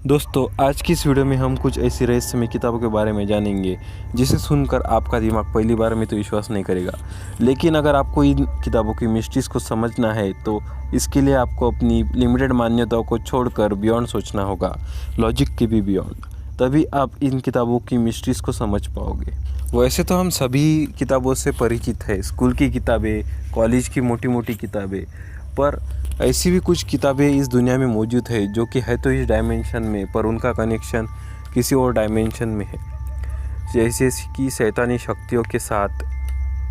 दोस्तों, आज की इस वीडियो में हम कुछ ऐसी रहस्यमय किताबों के बारे में जानेंगे जिसे सुनकर आपका दिमाग पहली बार में तो विश्वास नहीं करेगा। लेकिन अगर आपको इन किताबों की मिस्ट्रीज़ को समझना है तो इसके लिए आपको अपनी लिमिटेड मान्यताओं को छोड़कर बियॉन्ड सोचना होगा, लॉजिक के भी बियॉन्ड। तभी आप इन किताबों की मिस्ट्रीज़ को समझ पाओगे। वैसे तो हम सभी किताबों से परिचित हैं, स्कूल की किताबें, कॉलेज की मोटी मोटी किताबें, पर ऐसी भी कुछ किताबें इस दुनिया में मौजूद है जो कि है तो इस डायमेंशन में, पर उनका कनेक्शन किसी और डायमेंशन में है, जैसे कि शैतानी शक्तियों के साथ,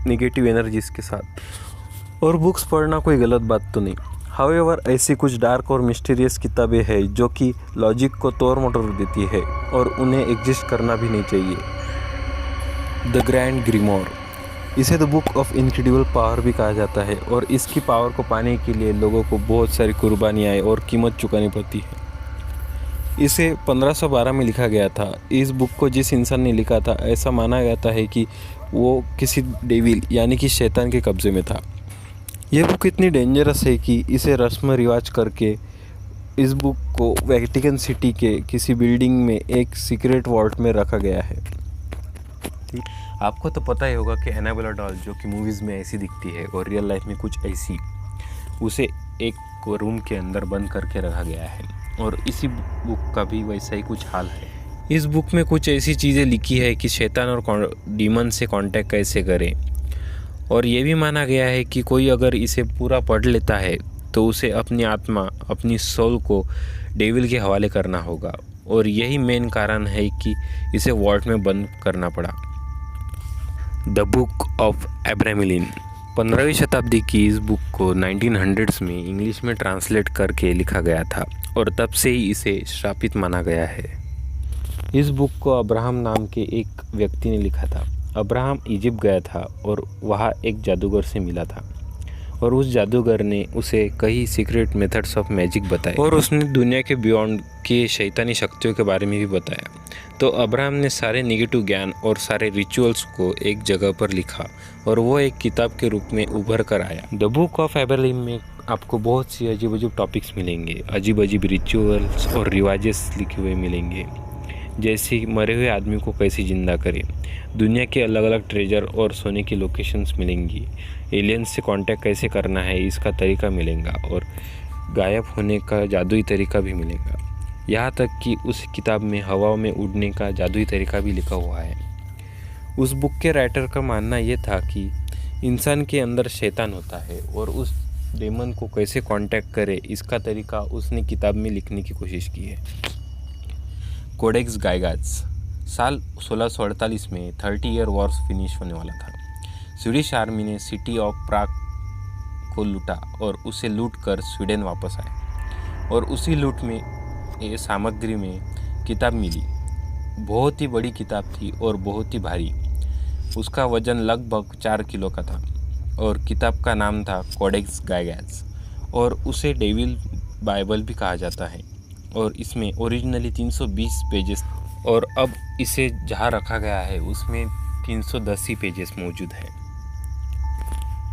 निगेटिव एनर्जीज के साथ। और बुक्स पढ़ना कोई गलत बात तो नहीं। हाउएवर, ऐसी कुछ डार्क और मिस्टीरियस किताबें हैं जो कि लॉजिक को तोड़ मटोड़ देती है और उन्हें एग्जिस्ट करना भी नहीं चाहिए। द ग्रैंड ग्रीमोर, इसे the book of incredible power भी कहा जाता है और इसकी पावर को पाने के लिए लोगों को बहुत सारी कुर्बानियाँ और कीमत चुकानी पड़ती है। इसे 1512 में लिखा गया था। इस बुक को जिस इंसान ने लिखा था, ऐसा माना जाता है कि वो किसी डेविल यानी कि शैतान के कब्ज़े में था। यह बुक इतनी डेंजरस है कि इसे रस्म रिवाज करके इस बुक को वेटिकन सिटी के किसी बिल्डिंग में एक सीक्रेट वॉल्ट में रखा गया है। आपको तो पता ही होगा कि एनाबेला डॉल जो कि मूवीज़ में ऐसी दिखती है और रियल लाइफ में कुछ ऐसी, उसे एक रूम के अंदर बंद करके रखा गया है और इसी बुक का भी वैसा ही कुछ हाल है। इस बुक में कुछ ऐसी चीज़ें लिखी है कि शैतान और डीमन से कांटेक्ट कैसे करें, और ये भी माना गया है कि कोई अगर इसे पूरा पढ़ लेता है तो उसे अपनी आत्मा, अपनी सोल को डेविल के हवाले करना होगा, और यही मेन कारण है कि इसे वॉल्ट में बंद करना पड़ा। द बुक ऑफ एब्रामिलिन, 15वीं शताब्दी की इस बुक को 1900s में इंग्लिश में ट्रांसलेट करके लिखा गया था और तब से ही इसे श्रापित माना गया है। इस बुक को अब्राहम नाम के एक व्यक्ति ने लिखा था। अब्राहम इजिप्ट गया था और वहाँ एक जादूगर से मिला था और उस जादूगर ने उसे कई सीक्रेट मेथड्स ऑफ मैजिक बताए और उसने दुनिया के बियॉन्ड के शैतानी शक्तियों के बारे में भी बताया। तो अब्राहम ने सारे नेगेटिव ज्ञान और सारे रिचुअल्स को एक जगह पर लिखा और वो एक किताब के रूप में उभर कर आया। द बुक ऑफ एब्रामिलिन में आपको बहुत सी अजीब अजीब टॉपिक्स मिलेंगे, अजीब अजीब रिचुअल्स और रिवाजेस लिखे हुए मिलेंगे, जैसे मरे हुए आदमी को कैसे जिंदा करें, दुनिया के अलग अलग ट्रेजर और सोने की लोकेशंस मिलेंगी, एलियंस से कांटेक्ट कैसे करना है इसका तरीका मिलेगा, और गायब होने का जादुई तरीका भी मिलेगा। यहाँ तक कि उस किताब में हवाओं में उड़ने का जादुई तरीका भी लिखा हुआ है। उस बुक के राइटर का मानना यह था कि इंसान के अंदर शैतान होता है और उस डेमन को कैसे कांटेक्ट करे इसका तरीका उसने किताब में लिखने की कोशिश की है। कोडेक्स गाइगाज, साल 1648 में 30 ईयर वॉर्स फिनिश होने वाला था। स्वीडिश आर्मी ने सिटी ऑफ प्राग को लूटा और उसे लूट कर स्वीडन वापस आए, और उसी लूट में ये सामग्री में किताब मिली। बहुत ही बड़ी किताब थी और बहुत ही भारी। उसका वजन लगभग 4 किलो का था और किताब का नाम था कोडेक्स गाइगाज, और उसे डेविल बाइबल भी कहा जाता है। और इसमें ओरिजिनली 320 पेजेस, और अब इसे जहाँ रखा गया है उसमें 310 ही पेजेस मौजूद है।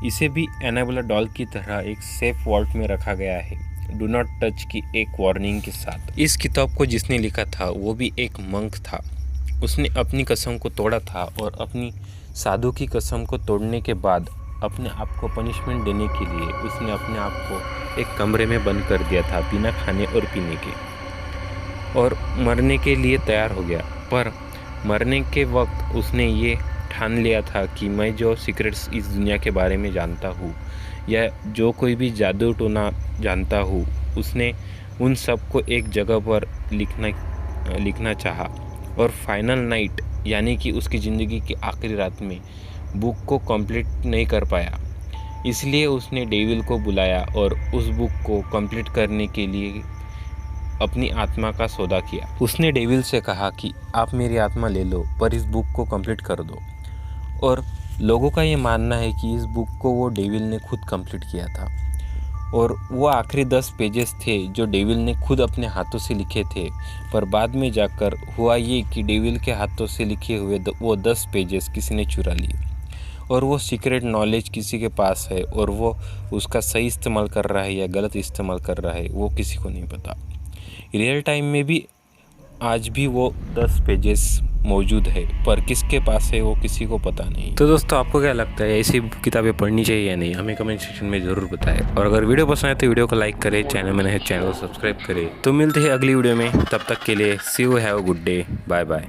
इसे भी एनाबेला डॉल की तरह एक सेफ वॉल्ट में रखा गया है, डू नॉट टच की एक वार्निंग के साथ। इस किताब को जिसने लिखा था वो भी एक मंक था। उसने अपनी कसम को तोड़ा था और अपनी साधु की कसम को तोड़ने के बाद अपने आप को पनिशमेंट देने के लिए उसने अपने आप को एक कमरे में बंद कर दिया था बिना खाने और पीने के, और मरने के लिए तैयार हो गया। पर मरने के वक्त उसने ये ठान लिया था कि मैं जो सीक्रेट्स इस दुनिया के बारे में जानता हूँ या जो कोई भी टोना जानता हूँ, उसने उन सब को एक जगह पर लिखना चाहा। और फाइनल नाइट यानी कि उसकी ज़िंदगी की आखिरी रात में बुक को कंप्लीट नहीं कर पाया, इसलिए उसने डेविल को बुलाया और उस बुक को कंप्लीट करने के लिए अपनी आत्मा का सौदा किया। उसने डेविल से कहा कि आप मेरी आत्मा ले लो पर इस बुक को कंप्लीट कर दो, और लोगों का ये मानना है कि इस बुक को वो डेविल ने खुद कंप्लीट किया था, और वो आखिरी 10 पेजेस थे जो डेविल ने खुद अपने हाथों से लिखे थे। पर बाद में जाकर हुआ ये कि डेविल के हाथों से लिखे हुए वो 10 पेजेस किसी ने चुरा लिए, और वो सीक्रेट नॉलेज किसी के पास है, और वो उसका सही इस्तेमाल कर रहा है या गलत इस्तेमाल कर रहा है वो किसी को नहीं पता। रियल टाइम में भी आज भी वो 10 पेजेस मौजूद है, पर किसके पास है वो किसी को पता नहीं। तो दोस्तों, आपको क्या लगता है, ऐसी किताबें पढ़नी चाहिए या नहीं? हमें कमेंट सेक्शन में ज़रूर बताएं। और अगर वीडियो पसंद आए तो वीडियो को लाइक करें, चैनल में नए चैनल को सब्सक्राइब करें। तो मिलते हैं अगली वीडियो में, तब तक के लिए see you, have a good day, bye bye.